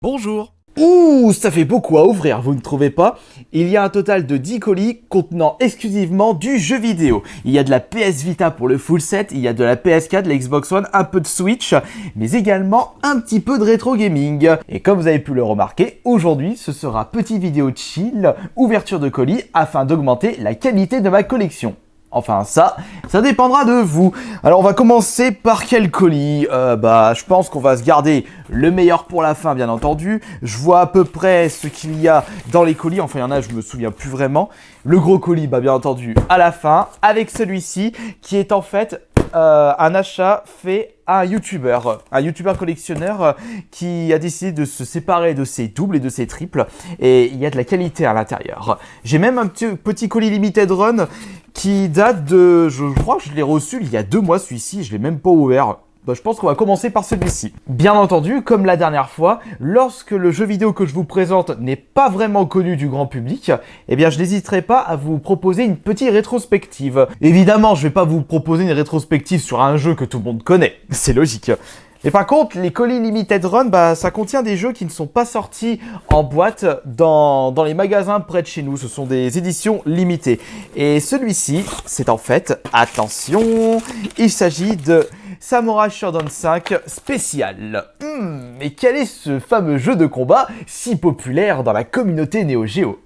Bonjour. Ouh, ça fait beaucoup à ouvrir, vous ne trouvez pas? Il y a un total de 10 colis contenant exclusivement du jeu vidéo. Il y a de la PS Vita pour le full set, il y a de la PS4, de la Xbox One, un peu de Switch, mais également un petit peu de rétro gaming. Et comme vous avez pu le remarquer, aujourd'hui ce sera petite vidéo chill, ouverture de colis afin d'augmenter la qualité de ma collection. Enfin ça dépendra de vous. Alors on va commencer par quel colis? Je pense qu'on va se garder le meilleur pour la fin bien entendu. Je vois à peu près ce qu'il y a dans les colis, enfin il y en a je me souviens plus vraiment. Le gros colis bien entendu à la fin, avec celui-ci qui est en fait un achat fait à un YouTuber collectionneur qui a décidé de se séparer de ses doubles et de ses triples, et il y a de la qualité à l'intérieur. J'ai même un petit colis limited run qui date de, je crois que je l'ai reçu il y a 2 mois celui-ci, je l'ai même pas ouvert. Je pense qu'on va commencer par celui-ci. Bien entendu, comme la dernière fois, lorsque le jeu vidéo que je vous présente n'est pas vraiment connu du grand public, eh bien je n'hésiterai pas à vous proposer une petite rétrospective. Évidemment, je vais pas vous proposer une rétrospective sur un jeu que tout le monde connaît, c'est logique. Et par contre, les colis Limited Run, ça contient des jeux qui ne sont pas sortis en boîte dans les magasins près de chez nous. Ce sont des éditions limitées. Et celui-ci, c'est en fait, attention, il s'agit de Samurai Shodown 5 spécial. Mais quel est ce fameux jeu de combat si populaire dans la communauté Neo Geo ?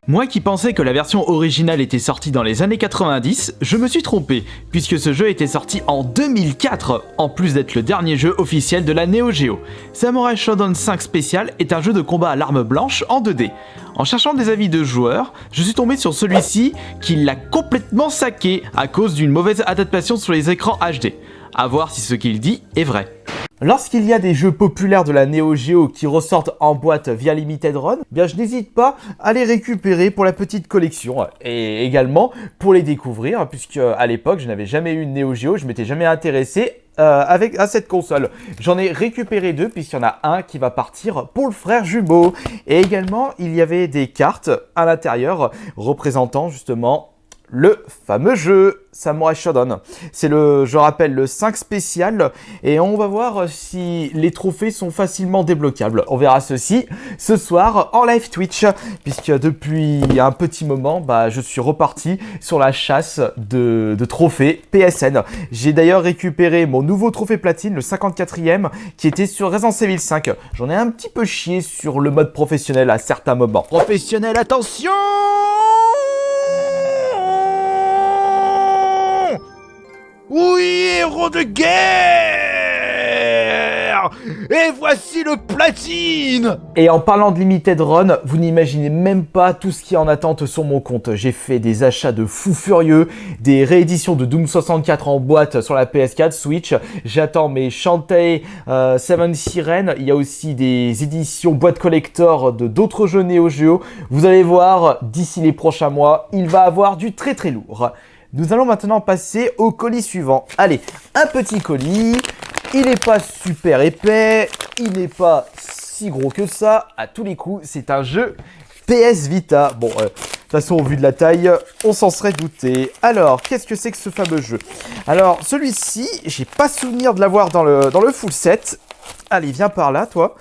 Moi qui pensais que la version originale était sortie dans les années 90, je me suis trompé, puisque ce jeu était sorti en 2004, en plus d'être le dernier jeu officiel de la Neo Geo. Samurai Shodown 5 Special est un jeu de combat à l'arme blanche en 2D. En cherchant des avis de joueurs, je suis tombé sur celui-ci qui l'a complètement saqué à cause d'une mauvaise adaptation sur les écrans HD. À voir si ce qu'il dit est vrai. Lorsqu'il y a des jeux populaires de la Neo Geo qui ressortent en boîte via Limited Run, je n'hésite pas à les récupérer pour la petite collection et également pour les découvrir, puisque à l'époque je n'avais jamais eu une Neo Geo, je m'étais jamais intéressé à cette console. J'en ai récupéré 2 puisqu'il y en a un qui va partir pour le frère jumeau. Et également il y avait des cartes à l'intérieur représentant justement le fameux jeu Samurai Shodown. C'est je rappelle, le 5 spécial, et on va voir si les trophées sont facilement débloquables. On verra ceci ce soir en live Twitch, puisque depuis un petit moment, je suis reparti sur la chasse de trophées PSN. J'ai d'ailleurs récupéré mon nouveau trophée platine, le 54e, qui était sur Resident Evil 5. J'en ai un petit peu chié sur le mode professionnel à certains moments. Professionnel, attention! Oui, héros de guerre! Et voici le platine! Et en parlant de Limited Run, vous n'imaginez même pas tout ce qui est en attente sur mon compte. J'ai fait des achats de fous furieux, des rééditions de Doom 64 en boîte sur la PS4, Switch. J'attends mes Shantae 7 Siren. Il y a aussi des éditions boîte collector de d'autres jeux Neo Geo. Vous allez voir, d'ici les prochains mois, il va avoir du très très lourd. Nous allons maintenant passer au colis suivant. Allez, un petit colis, il n'est pas super épais, il n'est pas si gros que ça. À tous les coups, c'est un jeu PS Vita. Bon, de toute façon, au vu de la taille, on s'en serait douté. Alors, qu'est-ce que c'est que ce fameux jeu? Alors, celui-ci, j'ai pas souvenir de l'avoir dans le full set. Allez, viens par là, toi.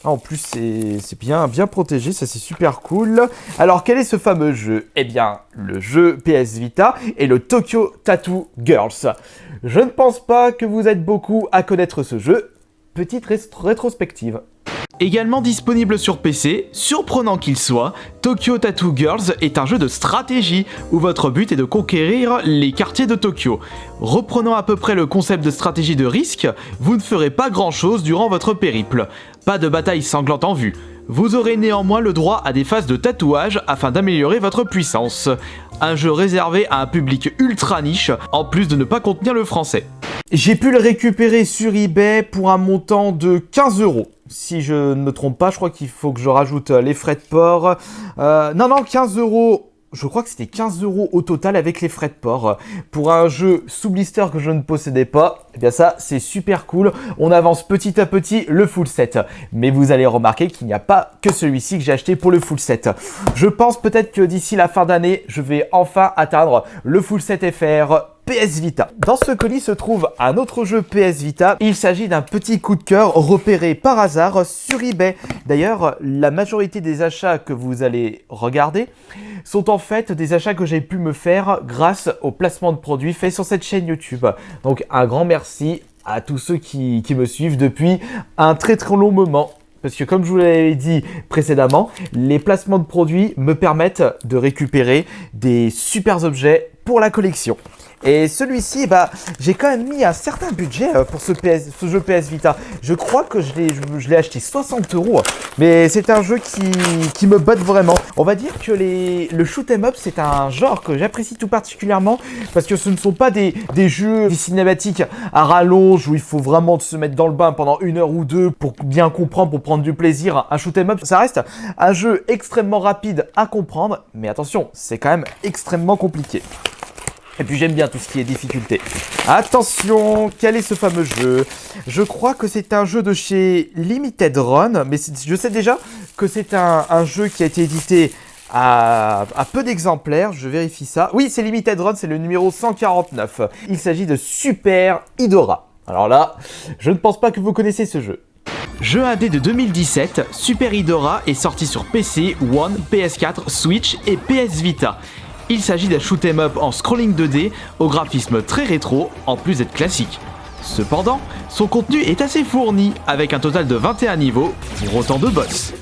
En plus, c'est bien protégé, ça c'est super cool. Alors, quel est ce fameux jeu? Eh bien, le jeu PS Vita est le Tokyo Tattoo Girls. Je ne pense pas que vous êtes beaucoup à connaître ce jeu. Petite rétrospective. Également disponible sur PC, surprenant qu'il soit, Tokyo Tattoo Girls est un jeu de stratégie où votre but est de conquérir les quartiers de Tokyo. Reprenant à peu près le concept de stratégie de risque, vous ne ferez pas grand chose durant votre périple. Pas de bataille sanglante en vue. Vous aurez néanmoins le droit à des phases de tatouage afin d'améliorer votre puissance. Un jeu réservé à un public ultra niche, en plus de ne pas contenir le français. J'ai pu le récupérer sur eBay pour un montant de 15 €. Si je ne me trompe pas, je crois qu'il faut que je rajoute les frais de port. Non, 15 €. Je crois que c'était 15 € au total avec les frais de port. Pour un jeu sous blister que je ne possédais pas, eh bien ça, c'est super cool. On avance petit à petit le full set. Mais vous allez remarquer qu'il n'y a pas que celui-ci que j'ai acheté pour le full set. Je pense peut-être que d'ici la fin d'année, je vais enfin atteindre le full set FR PS Vita. Dans ce colis se trouve un autre jeu PS Vita. Il s'agit d'un petit coup de cœur repéré par hasard sur eBay. D'ailleurs, la majorité des achats que vous allez regarder sont en fait des achats que j'ai pu me faire grâce au placement de produits faits sur cette chaîne YouTube. Donc un grand merci à tous ceux qui me suivent depuis un très long moment. Parce que comme je vous l'avais dit précédemment, les placements de produits me permettent de récupérer des super objets pour la collection. Et celui-ci, j'ai quand même mis un certain budget pour ce jeu PS Vita. Je crois que je l'ai acheté 60 €. Mais c'est un jeu qui me botte vraiment. On va dire que le shoot 'em up, c'est un genre que j'apprécie tout particulièrement. Parce que ce ne sont pas des jeux, des cinématiques à rallonge où il faut vraiment se mettre dans le bain pendant 1 heure ou 2 pour bien comprendre, pour prendre du plaisir. Un shoot 'em up, ça reste un jeu extrêmement rapide à comprendre. Mais attention, c'est quand même extrêmement compliqué. Et puis j'aime bien tout ce qui est difficulté. Attention, quel est ce fameux jeu? Je crois que c'est un jeu de chez Limited Run, mais je sais déjà que c'est un jeu qui a été édité à peu d'exemplaires. Je vérifie ça. Oui, c'est Limited Run, c'est le numéro 149. Il s'agit de Super Idora. Alors là, je ne pense pas que vous connaissez ce jeu. Jeu indé de 2017, Super Idora est sorti sur PC, One, PS4, Switch et PS Vita. Il s'agit d'un shoot 'em up en scrolling 2D au graphisme très rétro, en plus d'être classique. Cependant, son contenu est assez fourni, avec un total de 21 niveaux, pour autant de boss.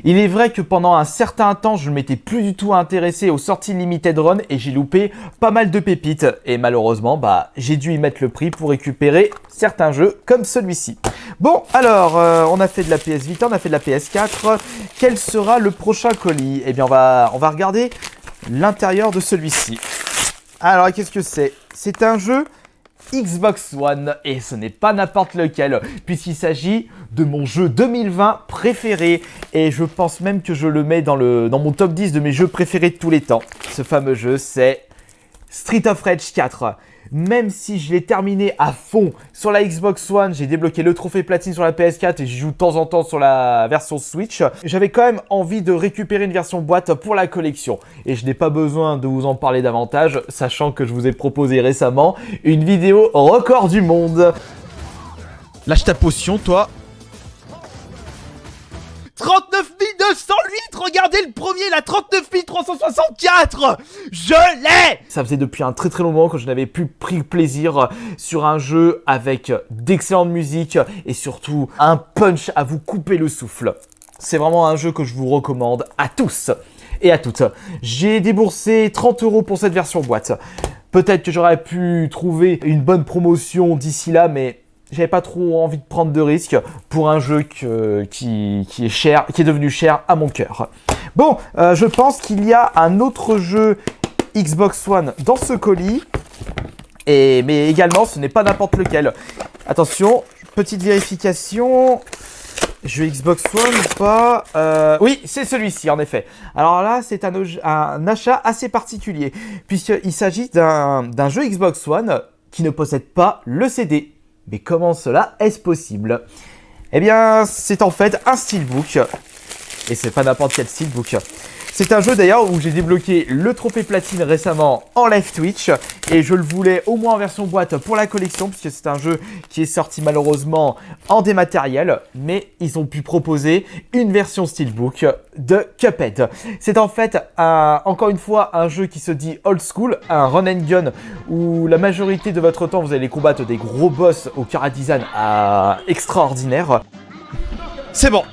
Il est vrai que pendant un certain temps, je ne m'étais plus du tout intéressé aux sorties Limited Run et j'ai loupé pas mal de pépites. Et malheureusement, j'ai dû y mettre le prix pour récupérer certains jeux comme celui-ci. Bon, alors, on a fait de la PS Vita, on a fait de la PS4. Quel sera le prochain colis? Eh bien, on va regarder l'intérieur de celui-ci. Alors, qu'est-ce que c'est? C'est un jeu Xbox One et ce n'est pas n'importe lequel puisqu'il s'agit de mon jeu 2020 préféré et je pense même que je le mets dans mon top 10 de mes jeux préférés de tous les temps. Ce fameux jeu, c'est Street of Rage 4. Même si je l'ai terminé à fond sur la Xbox One, j'ai débloqué le trophée platine sur la PS4 et j'y joue de temps en temps sur la version Switch, j'avais quand même envie de récupérer une version boîte pour la collection. Et je n'ai pas besoin de vous en parler davantage, sachant que je vous ai proposé récemment une vidéo record du monde. Lâche ta potion, toi. 39 208, regardez le premier, la 39 364. Je l'ai. Ça faisait depuis un très long moment que je n'avais plus pris plaisir sur un jeu avec d'excellente musique et surtout un punch à vous couper le souffle. C'est vraiment un jeu que je vous recommande à tous et à toutes. J'ai déboursé 30 € pour cette version boîte. Peut-être que j'aurais pu trouver une bonne promotion d'ici là, mais j'avais pas trop envie de prendre de risques pour un jeu qui est cher, qui est devenu cher à mon cœur. Bon, je pense qu'il y a un autre jeu Xbox One dans ce colis, mais également ce n'est pas n'importe lequel. Attention, petite vérification. Jeu Xbox One ou pas? Oui, c'est celui-ci en effet. Alors là, c'est un achat assez particulier puisqu'il s'agit d'un jeu Xbox One qui ne possède pas le CD. Mais comment cela est-ce possible? Eh bien, c'est en fait un steelbook. Et c'est pas n'importe quel steelbook. C'est un jeu d'ailleurs où j'ai débloqué le trophée platine récemment en live Twitch. Et je le voulais au moins en version boîte pour la collection, puisque c'est un jeu qui est sorti malheureusement en dématériel. Mais ils ont pu proposer une version steelbook de Cuphead. C'est en fait, encore une fois, un jeu qui se dit old school, un run and gun, où la majorité de votre temps, vous allez combattre des gros boss au chara design extraordinaire. C'est bon.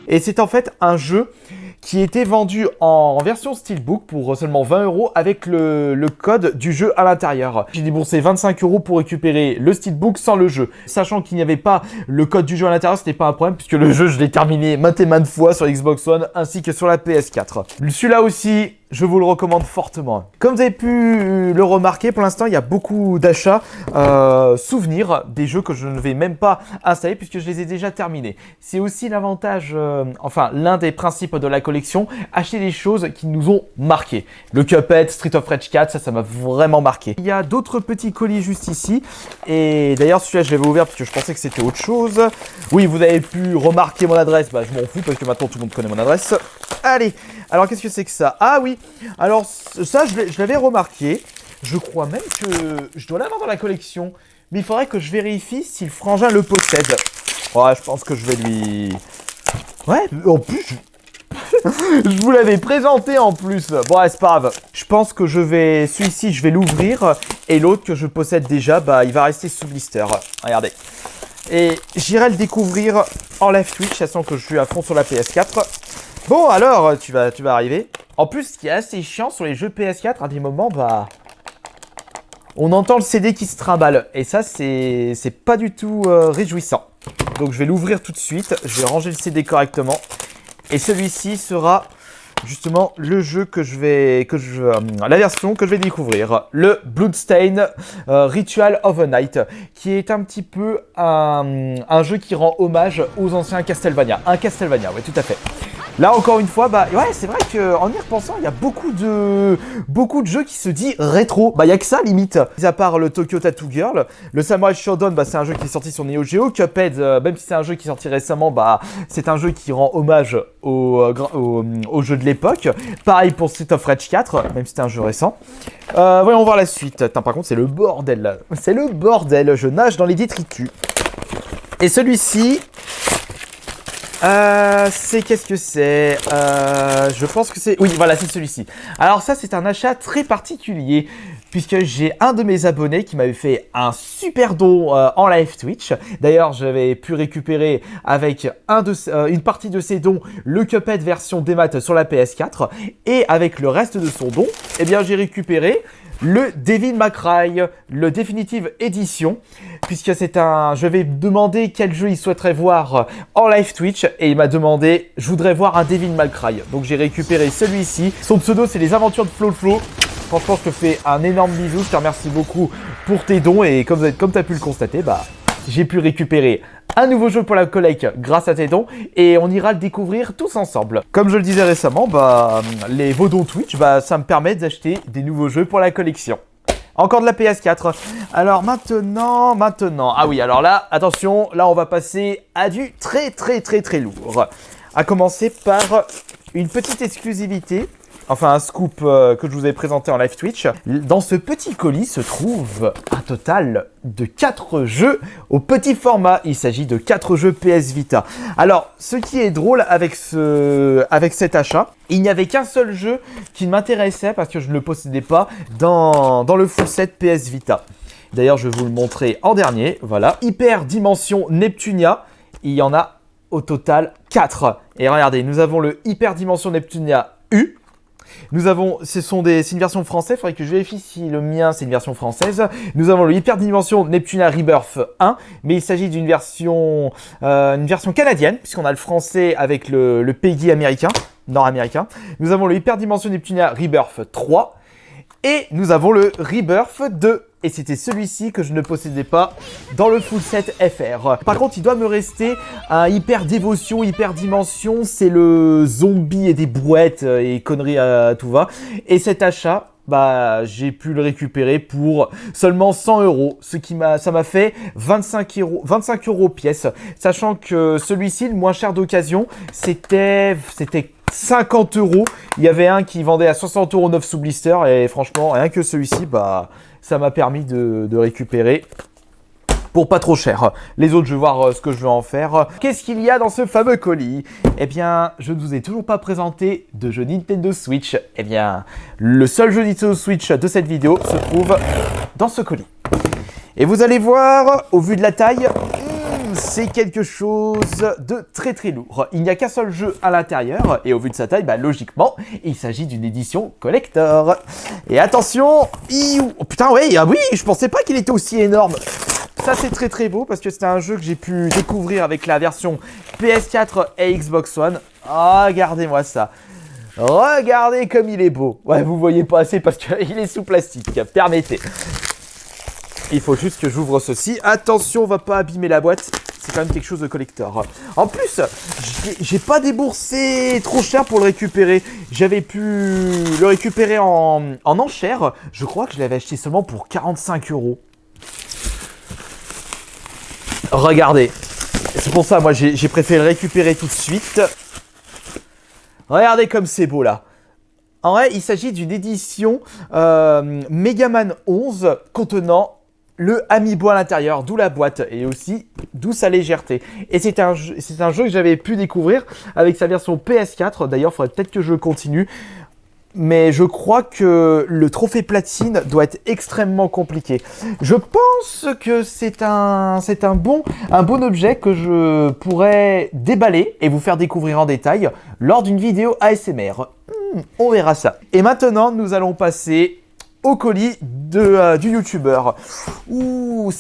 Et c'est en fait un jeu qui était vendu en version Steelbook pour seulement 20 € avec le code du jeu à l'intérieur. J'ai déboursé 25 € pour récupérer le Steelbook sans le jeu. Sachant qu'il n'y avait pas le code du jeu à l'intérieur, ce n'était pas un problème puisque le jeu, je l'ai terminé maintes et maintes fois sur Xbox One ainsi que sur la PS4. Celui-là aussi, je vous le recommande fortement. Comme vous avez pu le remarquer, pour l'instant, il y a beaucoup d'achats souvenirs des jeux que je ne vais même pas installer puisque je les ai déjà terminés. C'est aussi l'avantage, l'un des principes de la collection, acheter des choses qui nous ont marqué. Le Cuphead, Street of Rage 4, ça m'a vraiment marqué. Il y a d'autres petits colis juste ici. Et d'ailleurs, celui-là, je l'avais ouvert parce que je pensais que c'était autre chose. Oui, vous avez pu remarquer mon adresse. Je m'en fous parce que maintenant, tout le monde connaît mon adresse. Allez, Alors, qu'est-ce que c'est que ça? Ah oui, alors ça, je l'avais remarqué. Je crois même que je dois l'avoir dans la collection. Mais il faudrait que je vérifie si le frangin le possède. Ouais, je pense que je vais lui... Ouais, en plus, je vous l'avais présenté en plus. Bon, ouais, c'est pas grave. Je pense que celui-ci, je vais l'ouvrir. Et l'autre que je possède déjà, bah, il va rester sous blister. Regardez. Et j'irai le découvrir en live Twitch, sachant que je suis à fond sur la PS4. Bon, alors, tu vas arriver. En plus, ce qui est assez chiant sur les jeux PS4, à des moments, bah... on entend le CD qui se trimballe. Et ça, c'est pas du tout réjouissant. Donc, je vais l'ouvrir tout de suite. Je vais ranger le CD correctement. Et celui-ci sera justement le jeu la version que je vais découvrir. Le Bloodstain Ritual of the Night. Qui est un petit peu un jeu qui rend hommage aux anciens Castlevania. Un Castlevania, oui, tout à fait. Là, encore une fois, bah ouais, c'est vrai qu'en y repensant, il y a beaucoup de jeux qui se disent rétro. Bah, il y a que ça, limite. Mis à part le Tokyo Tattoo Girl, le Samurai Shodown, bah, c'est un jeu qui est sorti sur Neo Geo. Cuphead, même si c'est un jeu qui est sorti récemment, bah, c'est un jeu qui rend hommage au jeu de l'époque. Pareil pour Street of Rage 4, même si c'est un jeu récent. Voyons voir la suite. Attends, par contre, c'est le bordel. C'est le bordel. Je nage dans les détritus. Et celui-ci... qu'est-ce que c'est? Je pense que c'est... Oui, voilà, c'est celui-ci. Alors ça, c'est un achat très particulier, puisque j'ai un de mes abonnés qui m'avait fait un super don en live Twitch. D'ailleurs, j'avais pu récupérer avec une partie de ses dons le Cuphead version démat sur la PS4. Et avec le reste de son don, eh bien, j'ai récupéré le Devil May Cry, le Definitive Edition, puisque c'est je vais demander quel jeu il souhaiterait voir en live Twitch, et il m'a demandé, je voudrais voir un Devil May Cry. Donc j'ai récupéré celui-ci. Son pseudo, c'est les aventures de Flo. Franchement, je te fais un énorme bisou, je te remercie beaucoup pour tes dons, et comme tu as pu le constater, bah, j'ai pu récupérer un nouveau jeu pour la collecte grâce à tes dons, et on ira le découvrir tous ensemble. Comme je le disais récemment, bah, vos dons Twitch, bah, ça me permet d'acheter des nouveaux jeux pour la collection. Encore de la PS4. Alors maintenant... Ah oui, alors là, attention, là on va passer à du très lourd. À commencer par une petite exclusivité. Enfin, un scoop que je vous ai présenté en live Twitch. Dans ce petit colis se trouve un total de 4 jeux au petit format. Il s'agit de 4 jeux PS Vita. Alors, ce qui est drôle avec cet achat, il n'y avait qu'un seul jeu qui m'intéressait parce que je ne le possédais pas dans le full set PS Vita. D'ailleurs, je vais vous le montrer en dernier. Voilà, Hyper Dimension Neptunia. Il y en a au total 4. Et regardez, nous avons le Hyper Dimension Neptunia U. Nous avons, c'est une version française, il faudrait que je vérifie si le mien c'est une version française. Nous avons le Hyper Dimension Neptunia Rebirth 1, mais il s'agit d'une version canadienne, puisqu'on a le français avec le PEGI américain, nord-américain. Nous avons le Hyper Dimension Neptunia Rebirth 3, et nous avons le Rebirth 2. Et c'était celui-ci que je ne possédais pas dans le full set FR. Par contre, il doit me rester un Hyper Dévotion, Hyper Dimension. C'est le zombie et des brouettes et conneries à tout va. Et cet achat, bah, j'ai pu le récupérer pour seulement 100 €. Ça m'a fait 25 € pièce. Sachant que celui-ci, le moins cher d'occasion, c'était 50 €. Il y avait un qui vendait à 60 € neuf sous blister. Et franchement, rien que celui-ci, bah... ça m'a permis de récupérer pour pas trop cher. Les autres, je vais voir ce que je vais en faire. Qu'est-ce qu'il y a dans ce fameux colis? Eh bien, je ne vous ai toujours pas présenté de jeu Nintendo Switch. Eh bien, le seul jeu Nintendo Switch de cette vidéo se trouve dans ce colis. Et vous allez voir, au vu de la taille, c'est quelque chose de très lourd. Il n'y a qu'un seul jeu à l'intérieur et au vu de sa taille, bah, logiquement, il s'agit d'une édition collector. Et attention, oh, putain ouais, ah oui, je pensais pas qu'il était aussi énorme. Ça c'est très beau parce que c'est un jeu que j'ai pu découvrir avec la version PS4 et Xbox One. Ah, regardez-moi ça. Regardez comme il est beau. Ouais, vous voyez pas assez parce qu'il est sous plastique. Permettez. Il faut juste que j'ouvre ceci. Attention, on va pas abîmer la boîte. C'est quand même quelque chose de collector. En plus, j'ai pas déboursé trop cher pour le récupérer. J'avais pu le récupérer en enchère. Je crois que je l'avais acheté seulement pour 45 €. Regardez. C'est pour ça, moi, j'ai préféré le récupérer tout de suite. Regardez comme c'est beau là. En vrai, il s'agit d'une édition Megaman 11 contenant le Amiibo à l'intérieur, d'où la boîte et aussi d'où sa légèreté. Et c'est un jeu que j'avais pu découvrir avec sa version PS4. D'ailleurs, il faudrait peut-être que je continue. Mais je crois que le trophée platine doit être extrêmement compliqué. Je pense que c'est un bon objet que je pourrais déballer et vous faire découvrir en détail lors d'une vidéo ASMR. On verra ça. Et maintenant, nous allons passer au colis du youtubeur. Ouh,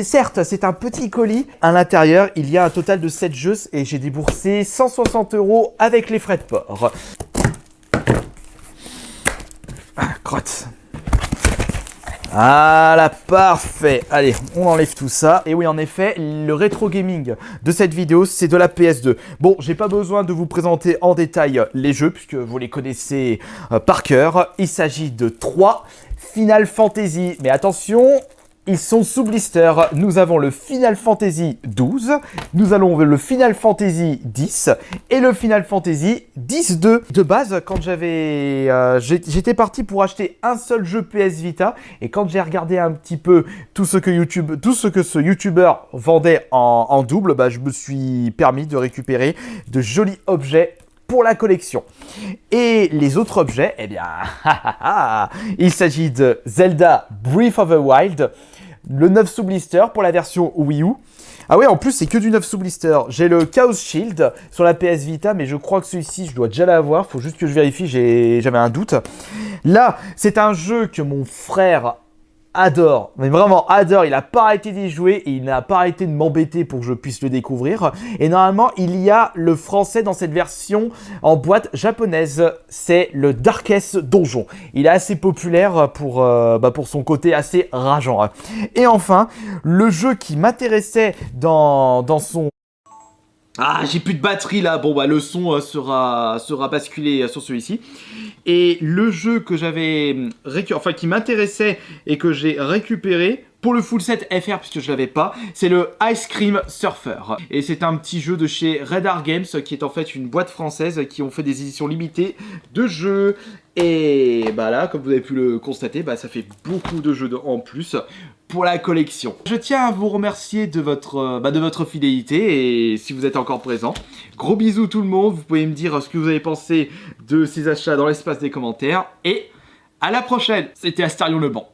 certes, c'est un petit colis. À l'intérieur, il y a un total de 7 jeux et j'ai déboursé 160 € avec les frais de port. Ah, crotte. Voilà, parfait. Allez, on enlève tout ça. Et oui, en effet, le rétro gaming de cette vidéo, c'est de la PS2. Bon, j'ai pas besoin de vous présenter en détail les jeux, puisque vous les connaissez par cœur. Il s'agit de 3 Final Fantasy. Mais attention, ils sont sous blister. Nous avons le Final Fantasy 12, nous avons le Final Fantasy 10 et le Final Fantasy 10-2. De base, quand j'étais parti pour acheter un seul jeu PS Vita, et quand j'ai regardé un petit peu tout ce que ce youtubeur vendait en double, bah, je me suis permis de récupérer de jolis objets pour la collection. Et les autres objets, eh bien, il s'agit de Zelda Breath of the Wild, le 9 sous blister pour la version Wii U. Ah ouais, en plus, c'est que du 9 sous blister. J'ai le Chaos Shield sur la PS Vita, mais je crois que celui-ci, je dois déjà l'avoir. Faut juste que je vérifie, j'avais un doute. Là, c'est un jeu que mon frère adore, mais vraiment adore. Il n'a pas arrêté d'y jouer et il n'a pas arrêté de m'embêter pour que je puisse le découvrir. Et normalement, il y a le français dans cette version en boîte japonaise. C'est le Darkest Donjon. Il est assez populaire pour son côté assez rageant. Et enfin, le jeu qui m'intéressait dans son... Ah, j'ai plus de batterie là. Bon, bah le son sera basculé sur celui-ci. Et le jeu que qui m'intéressait et que j'ai récupéré pour le full set FR puisque je l'avais pas, c'est le Ice Cream Surfer. Et c'est un petit jeu de chez Red Art Games qui est en fait une boîte française qui ont fait des éditions limitées de jeux. Et bah là, comme vous avez pu le constater, bah ça fait beaucoup de jeux en plus pour la collection. Je tiens à vous remercier de votre fidélité et si vous êtes encore présent. Gros bisous tout le monde, vous pouvez me dire ce que vous avez pensé de ces achats dans l'espace des commentaires et à la prochaine. C'était Astarion Le Banc.